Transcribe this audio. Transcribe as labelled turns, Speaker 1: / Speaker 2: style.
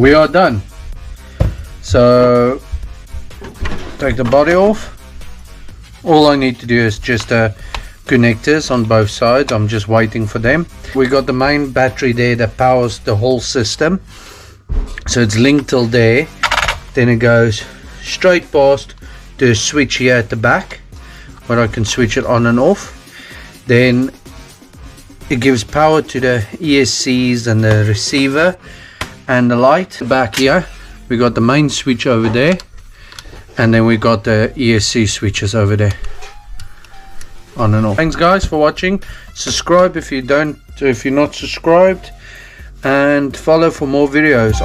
Speaker 1: we are done. So take the body off. All I need to do is just connectors on both sides. I'm just waiting for them. We got the main battery there that powers the whole system, so it's linked till there. Then it goes straight past the switch here at the back where I can switch it on and off. Then it gives power to the ESCs and the receiver and the light. Back here we got the main switch over there, and then we got the ESC switches over there, on and off. Thanks guys for watching. Subscribe if you're not subscribed, and follow for more videos.